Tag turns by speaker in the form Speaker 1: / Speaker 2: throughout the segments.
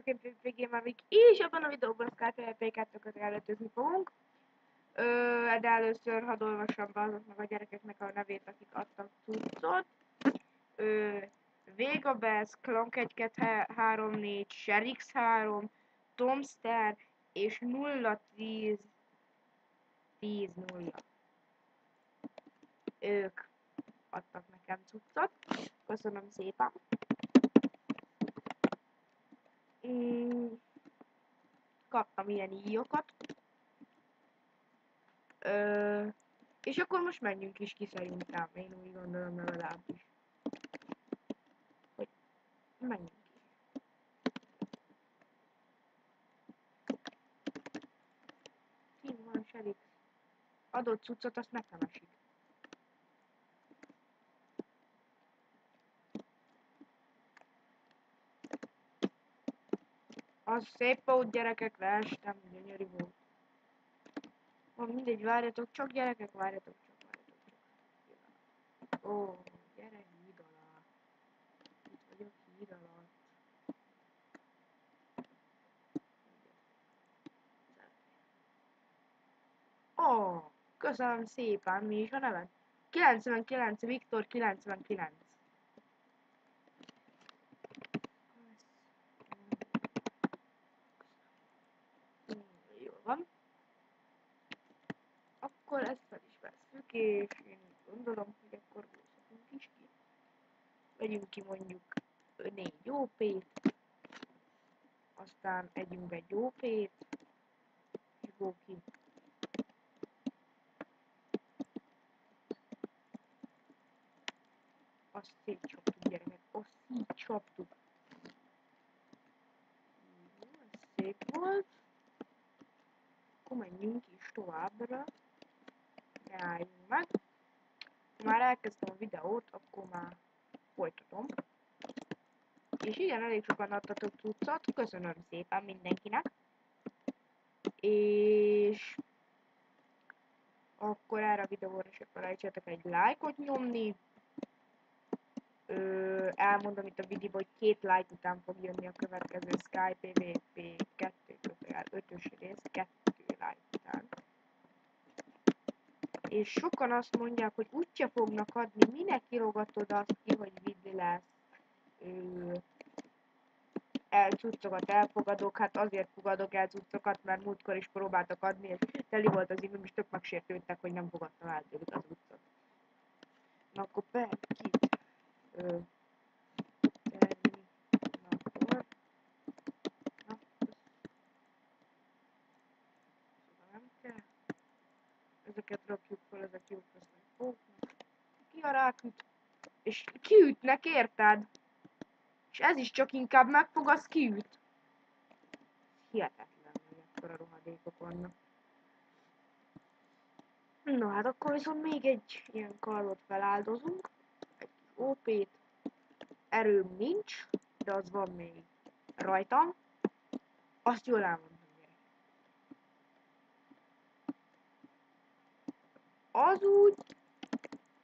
Speaker 1: sziasztok, én PvP Gamer, és abban a videóban a Skype PvP2-köt előttőzni fogunk. De először hadd olvassam be azoknak a gyerekeknek a nevét, akik adtak cuccot. Vegabez, Clank1234, Sherix3, Tomster és 01010. Ők adtak nekem cuccot. Köszönöm szépen. Kaptam ilyen íjokat. És akkor most menjünk is ki szerintem. Én úgy gondolom legalábbis. Hogy menjünk ki. Ki van Sherix? Adott cuccot, azt nekem esik. Az szép volt, gyerekek, leestem, gyönyörű volt. Mindegy, várjatok csak, gyerekek, várjatok csak. Ó, gyere híd alá. Itt vagyok híd alatt. Ó, köszönöm szépen, mi is a neved? 99, Viktor 99. Jól van. Akkor ezt fel is vesszük, és én gondolom, hogy akkor húzhatunk is ki. Vegyünk ki mondjuk 4 OP-t, aztán együnk egy OP-t, és go ki. Azt szétcsaptuk, gyerekek, azt szétcsaptuk. Ez szép volt. Akkor menjünk is továbbra. Ne álljunk meg. Ha már elkezdtem a videót, akkor már folytatom. És igen, elég sokan adtatok cuccot, köszönöm szépen mindenkinek. És akkor erre a videóra se felejtsetek egy lájkot nyomni. Elmondom itt a videóban, hogy 2 like után fog jönni a következő Sky PvP 2/5-ös rész, 2 like után. És sokan azt mondják, hogy úgyse fognak adni, minek kirogatod azt ki, hogy vidli lesz. Cuccokat elfogadok, hát azért fogadok el cuccokat, mert múltkor is próbáltak adni, és teli volt az időm, és tök megsértődtek, hogy nem fogadtam el tőlük az cuccot. Na akkor kit? Nem kell. Ezeket rakjuk fel, ezek jók lesznek póknak. Ki a ráküt? És kiütnek, érted? És ez is csak inkább megfog, az kiüt. Hihetetlen, hogy ekkora rohadékok vannak. Na hát akkor viszont még egy ilyen kardot feláldozunk. Egy OP-t. Erőm nincs, de az van még rajtam. Azt jól elmondom, gyerek.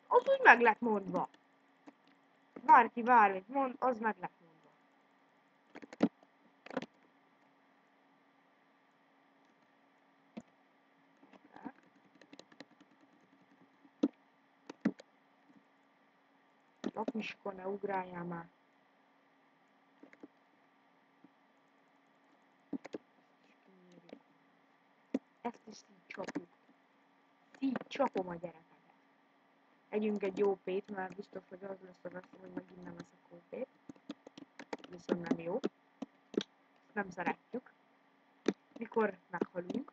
Speaker 1: Az úgy meg lett mondva. Bárki bármit mond, az meg lett mondva. Lapiska, ne ugráljál már. Ezt is így csapjuk. Így csapom a gyerekeket. Együnk egy OP-t, mert biztos, hogy az lesz a veszély, hogy megint nem eszek OP-t. Viszont nem jó. Ezt nem szeretjük. Mikor meghalunk.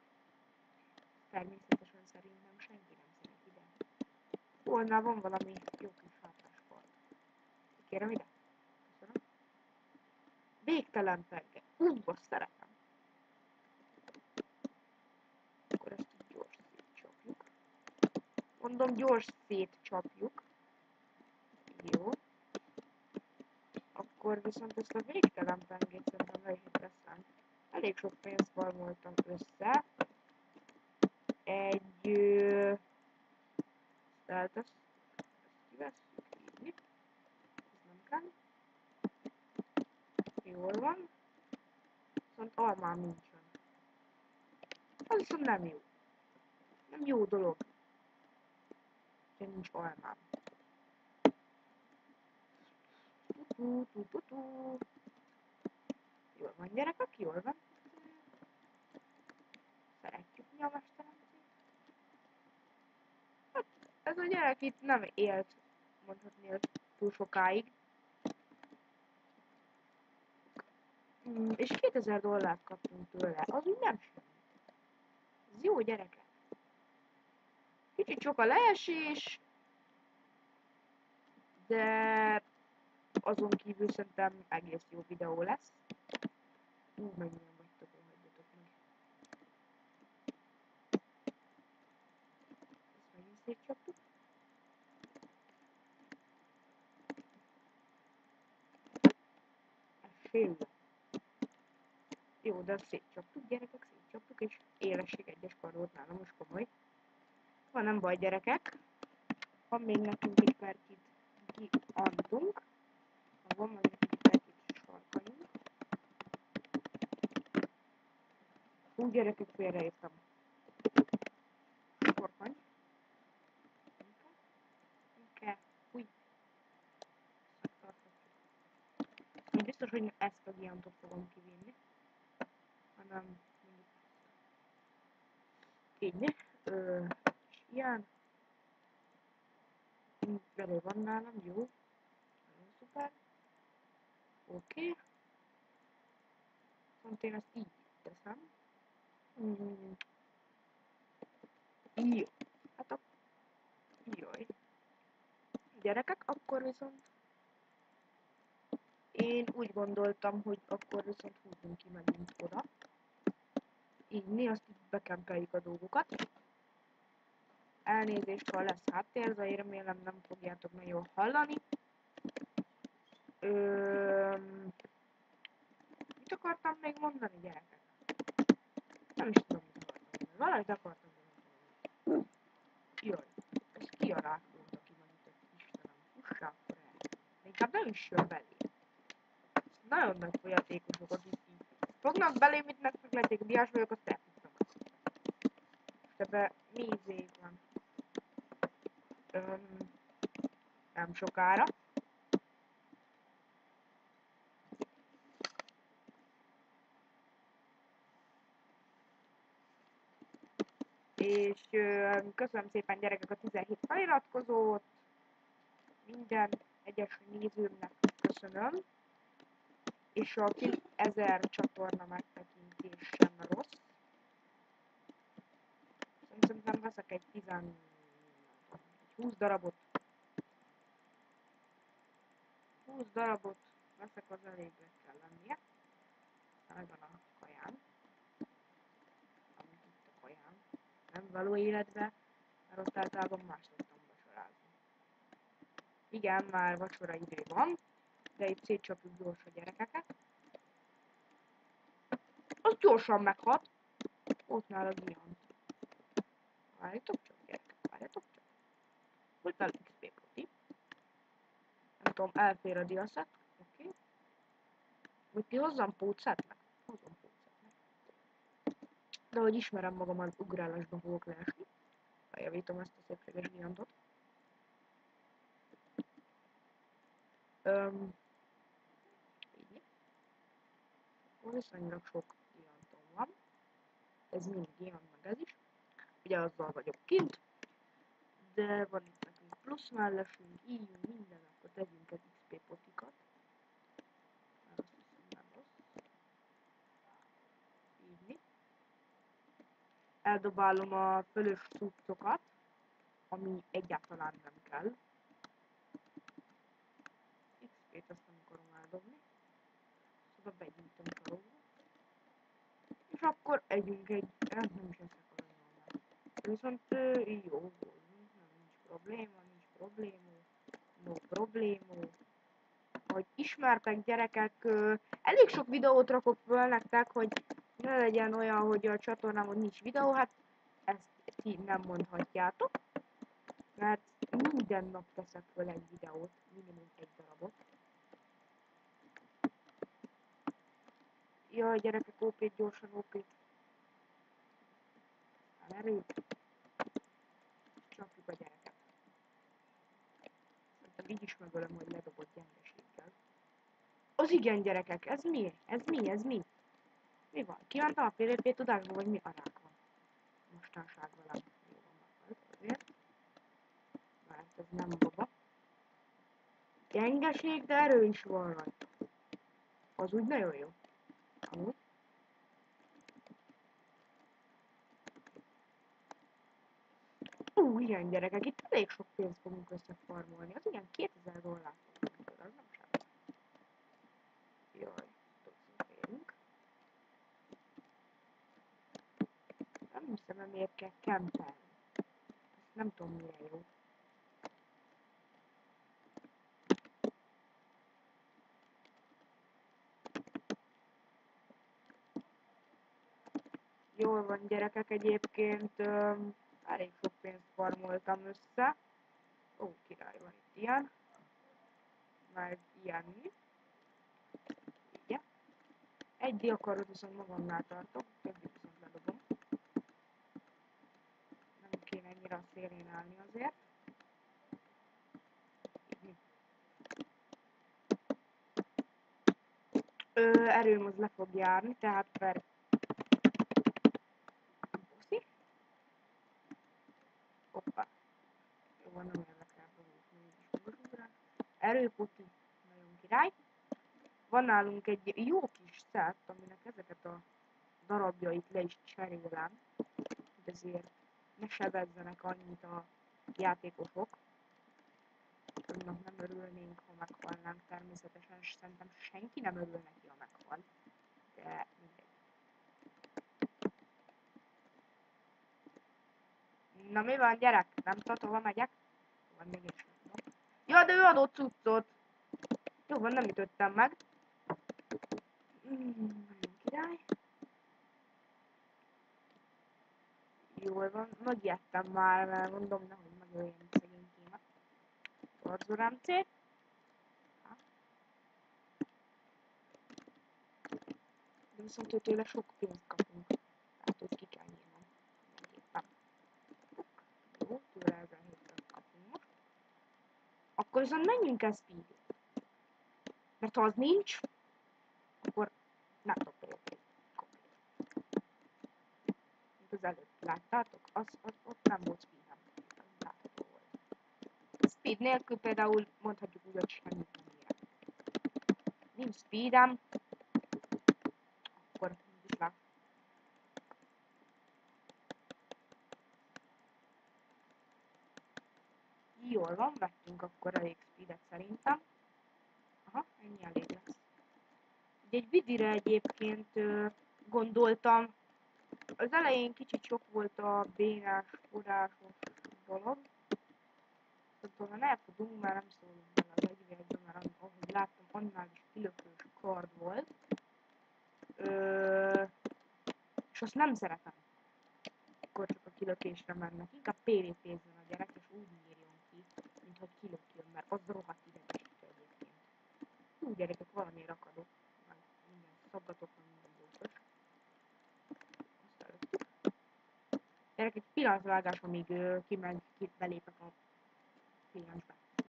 Speaker 1: Természetesen szerintem senki nem szereti, de... Annál van valami jó kis hátáskard. Kérem ide. Köszönöm. Végtelen penge. Azt szeretem. Akkor ezt így gyors szétcsapjuk. Mondom, gyors szétcsapjuk. Jó. Akkor viszont ezt a végtelen pengét szerintem le is veszem. Elég sok pénzt farmoltam össze. Ezt kivesszük így. Ez nem kell. Jól van. almám nincsen. Az viszont nem jó. Nem jó dolog. hogy nincs almám. Jól van, gyerekek, jól van. Szeretjük mi a mesteremcét. Hát, ez a gyerek itt nem élt, mondhatni, hogy túl sokáig. És $2000 kaptunk tőle, az úgy nem semmi. Ez jó, gyerekek. Kicsit sok a leesés, de azon kívül szerintem egész jó videó lesz. Mennyien vagytok, hogy hagyjatok meg. Ezt megint szétcsaptuk. Ez fél. Jó, de szétcsaptuk, gyerekek, szétcsaptuk, és élesség egyes karót nálam, most komoly. Van, nem baj, gyerekek. Van még nekünk egy percig kiantunk. Van majd nekünk egy percig sarkanyunk. Úgy, gyerekek, félreértem. Sarkany. Inkább. Úgy. Én biztos, hogy ezt a giantot fogom kivinni. Hanem mondjuk így. És ilyen. Belé van nálam, jó. Nagyon szuper. Oké. Viszont én ezt így teszem. Jó. Hát a... Jaj. Gyerekek, akkor viszont... Én úgy gondoltam, hogy akkor viszont húzzunk ki megint oda. Így mi azt így bekempeljük a dolgokat. Elnézést, ha lesz háttérzaj, remélem nem fogjátok nagyon hallani. Mit akartam még mondani, gyerekek? Nem is tudom, mit akartam mondani. Valamit akartam mondani. Jaj, ez ki a rák volt, aki megütött, Istenem. Fussák fel. Inkább nem is jön belé. Nagyon nagy folyatékosok, akik így fognak belém, mit megfoglalték, diás vagyok, azt elfuttam. És ebbe mi izé van? Nem sokára. És köszönöm szépen, gyerekek, a 17 feliratkozót. Minden egyes nézőmnek köszönöm. És a 1000 csatorna megtekintés sem rossz. Szerintem veszek egy 20 darabot. 20 darabot veszek, az elégre kell lennie. Megvan a kajám. Amit itt a kajám. Nem való életbe, mert ott általában más szoktam vacsorázni. Igen, már vacsora idő van, de itt szétcsapjuk gyors a gyerekeket. Az gyorsan meghat. Ott nál a giant. Várjatok csak, gyerekek, várjatok csak. Hogy fel XP poti. Nem tudom, elfér a diaszet. Oké. Hogy ki hozzam pótszetnek? Hozzam pótszetnek. De hogy ismerem magam, az ugrálásban fogok leesni. Feljavítom ezt a szépséges giantot. Így. Viszonylag sok giantom van. Ez mind giant, meg ez is. Ugye azzal vagyok kint. De van itt nekünk plusz mellesünk, így minden, akkor tegyünk egy XP potikat. Mert azt hiszem nem rossz. Így. Eldobálom a fölös cuccokat, ami egyáltalán nem kell. XP-t azt nem akarom eldobni. Szóval begyűjtöm karóba. És akkor együnk egy... nem is eszek aranyolmát. Viszont jó, nincs probléma, no probléma. Hogy ismertek, gyerekek, elég sok videót rakok föl nektek, hogy ne legyen olyan, hogy a csatornámon nincs videó, hát ezt ti nem mondhatjátok, mert minden nap teszek föl egy videót, minimum egy darabot. Jaj, gyerekek, OP-t, gyorsan OP-t. Erőt. Csapjuk a gyereket. Szerintem így is megölöm, hogy ledobott gyengeséggel. Az igen, gyerekek, ez mi? Ez mi? Ez mi? Mi van? Kívántam a PvP tudásba, vagy mi a rák van? Mostanság velem. Jó van, azért. Mert ez nem baba. Gyengeség, de erő is van rajta. Az úgy nagyon jó. Amúgy. Igen, gyerekek, itt elég sok pénzt fogunk összefarmolni. Az igen, 2000 dollár fogunk, az nem semmi. Jaj, tudszunk félünk. Nem hiszem, hogy miért kell kempelni. Ezt nem tudom, mire jó. Jól van, gyerekek, egyébként elég sok pénzt farmoltam össze. Ó, király, van itt ilyen. Meg ilyen mi. Ugye? Egy diakarot viszont magamnál tartok, többit viszont ledobom. Nem kéne ennyire a szélén állni azért. Erőm az le fog járni, tehát per... Puszi. Hoppá. Jó van, nem érlek rá, mégis magas ugrás. Erőputi, nagyon király. Van nálunk egy jó kis szett, aminek ezeket a darabjait le is cserélem, hogy azért ne sebezzenek annyit a játékosok. Annak nem örülnénk, ha meghalnánk természetesen, és szerintem senki nem örül neki, ha meghal. De mindegy. Na mi van, gyerek? Nem tudod, hova megyek? Van, még is nem tudom. Ja, de ő adott cuccot! Jó van, nem ütöttem meg. Nagyon király. Jól van, megijedtem már, mert mondom, nehogy megöljen szegénykémet. Torzorám C. De viszont tőle sok pénzt kapunk. Tehát ott ki kell nyírnom. Mindenképpen. Jó, tőle 1700 kapunk most. Akkor viszont menjünk el speed. Mert ha az nincs, akkor nem tudok például. Mint az előtt láttátok, ott nem volt speedem. Látható volt. Speed nélkül például mondhatjuk úgy, hogy semmit nem érek. Nincs speedem, akkor viszlát. Jól van, vettünk akkor elég speedet szerintem. Aha, ennyi elég lesz. Egy vidire egyébként gondoltam. Az elején kicsit sok volt a bénás, forrásos dolog. Szóval ha elfogunk, már nem szólunk bele az egyvédbe, mert ahogy láttam, annál is kilökős kard volt. És azt nem szeretem. Akkor csak a kilökésre mennek. Inkább PvP-zzen a gyerek, és úgy nyírjon ki, mint hogy kilökjön, mert az rohadt idegesítő egyébként. Hú, gyerekek, valamiért akadok. Meg minden szabatok, meg minden bószos. Azt előttük. Gyerek, egy pillanatvágás, amíg kimegy, belépek a kliensbe.